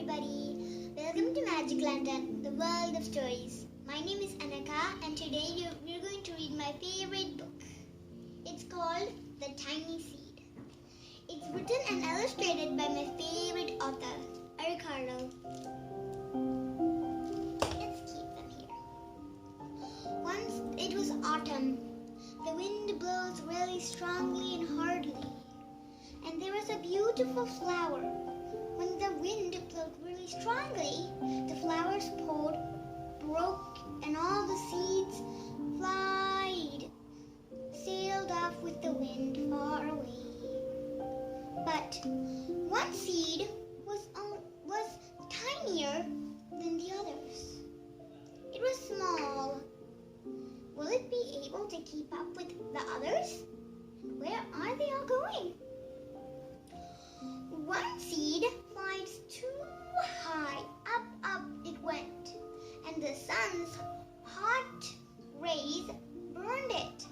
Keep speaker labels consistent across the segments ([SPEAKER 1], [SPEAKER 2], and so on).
[SPEAKER 1] everybody, welcome to Magic London, the world of stories. My name is Anaka and today we're going to read my favorite book. It's called The Tiny Seed. It's written and illustrated by my favorite author, Ricardo. Let's keep them here. Once it was autumn. The wind blows really strongly and hardly, and there was a beautiful flower. When the wind blew really strongly, the flowers broke, and all the seeds sailed off with the wind far away. But one seed was tinier than the others. It was small. Will it be able to keep up with the others? Where are they all going? One seed flies too high, up it went, and the sun's hot rays burned it.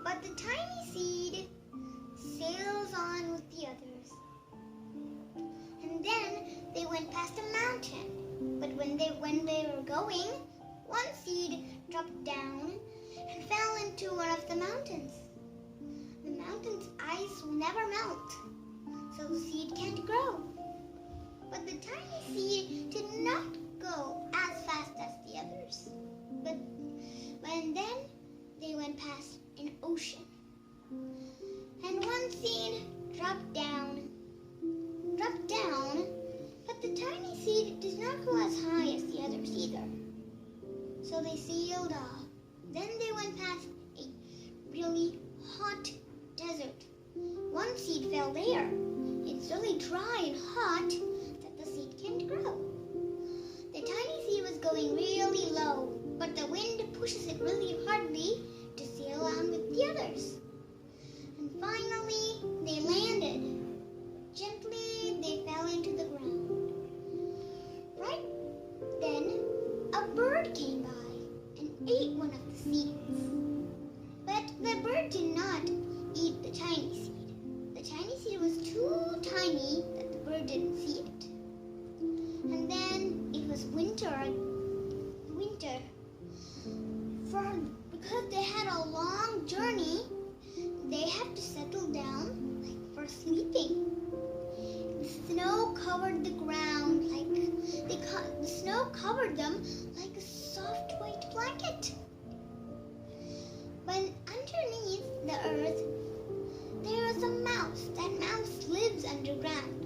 [SPEAKER 1] But the tiny seed sails on with the others. And then they went past a mountain. But when they were going, one seed dropped down and fell into one of the mountains. The mountain's ice will never melt, so the seed can't grow. But the tiny seed did not go as fast as the others. And then they went past an ocean. And one seed dropped down, but the tiny seed did not go as high as the others either. So they sailed off. Then they went past a really hot desert. One seed fell there. It's really dry and hot that the seed can't grow. The tiny seed was going really low, but the wind pushes it really hardly to sail on with the others. And finally, they landed. Gently, they fell into the ground. Right then, a bird came by and ate one of the seeds. But the bird did not eat the tiny seed. The tiny seed was too tiny that the bird didn't see it. And then it was winter. Because they had a long journey, they had to settle down for sleeping. The snow covered the ground the snow covered them like a soft white blanket. But underneath the earth, there was a mouse. That mouse lives underground.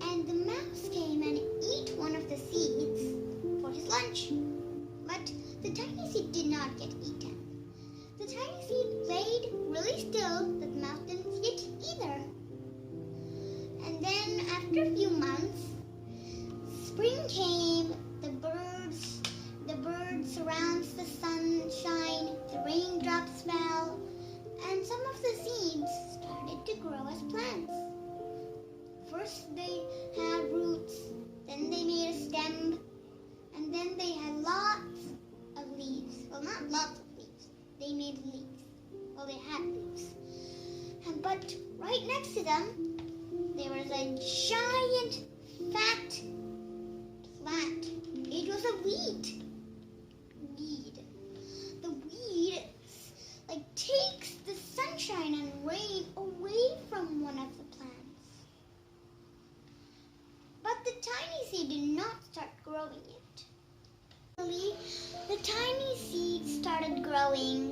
[SPEAKER 1] And the mouse came and ate one of the seeds for his lunch. But the tiny seed did not get eaten. The tiny seed laid really still that the mouse didn't see it either. And then after a few months, spring came. The bird surrounds the sunshine, the raindrops fell, and some of the seeds started to grow as plants. First they had roots, then they made a stem, and then they had lots of leaves. Well, not lots of leaves. They made leaves. Well, they had leaves. But right next to them, there was a giant fat plant. It was a weed. The weed takes the sunshine and rain away from one of the plants. But the tiny seed did not start growing yet. Finally, the tiny seed started growing.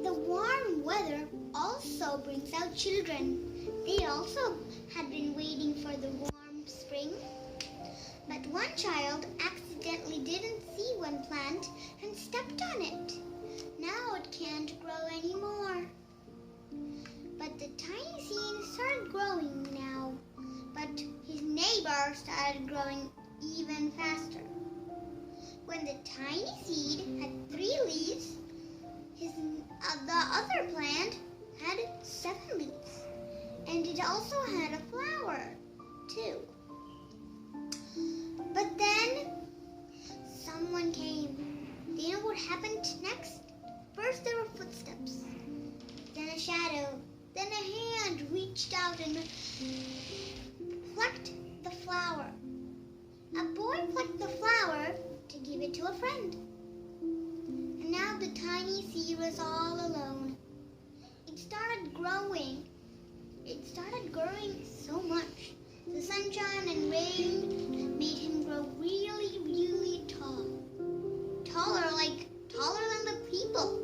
[SPEAKER 1] The warm weather also brings out children. They also had been waiting for the warm spring. But one child accidentally didn't see one plant and stepped on it. Now it can't grow anymore. But the tiny seed started growing now. But his neighbor started growing even faster. When the tiny seed had 3 leaves, the other plant had 7 leaves. And it also had a flower, too. But then someone came. Do you know what happened next? First there were footsteps, then a shadow, then a hand reached out and plucked the flower. plucked the flower to give it to a friend. And now the tiny seed was all alone. It started growing. It started growing so much. The sunshine and rain made him grow really, really tall. Taller than the people,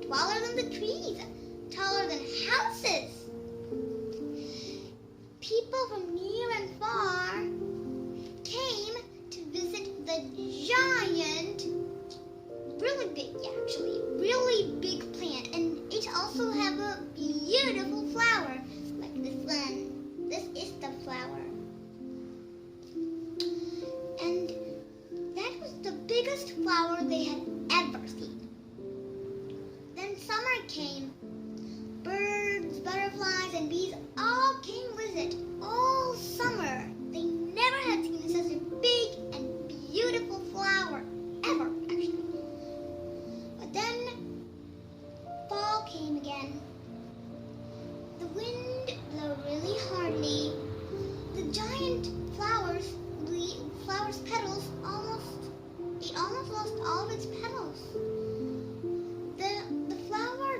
[SPEAKER 1] taller than the trees, taller than houses. People from near and far came to visit the giant, really big plant. And it also have a beautiful flower like this one. This is the flower. And that was the biggest flower they had ever seen. Then summer came. Birds, butterflies, and bees all came with it all summer. They never had seen such a big and beautiful flower ever, actually. But then fall came again. The wind blew really hardly. The giant flower's petals almost lost all of its petals.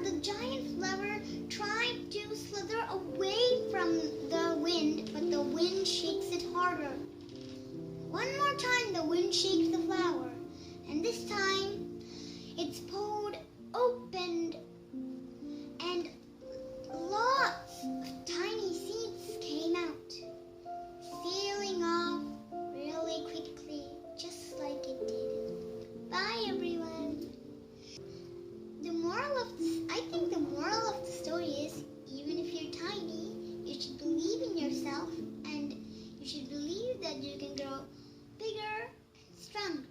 [SPEAKER 1] The giant flower tried to slither away from the wind, but the wind shakes it harder. One more time the wind shakes the flower, and this time its pod opened, and lots of tiny seeds came out, sailing off really quickly, just like it did. Bye, everyone. I think the moral of the story is, even if you're tiny, you should believe in yourself, and you should believe that you can grow bigger and stronger.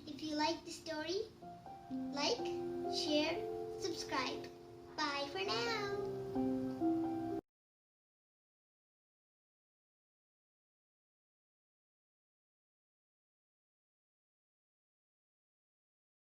[SPEAKER 1] If you like the story, like, share, subscribe. Bye for now.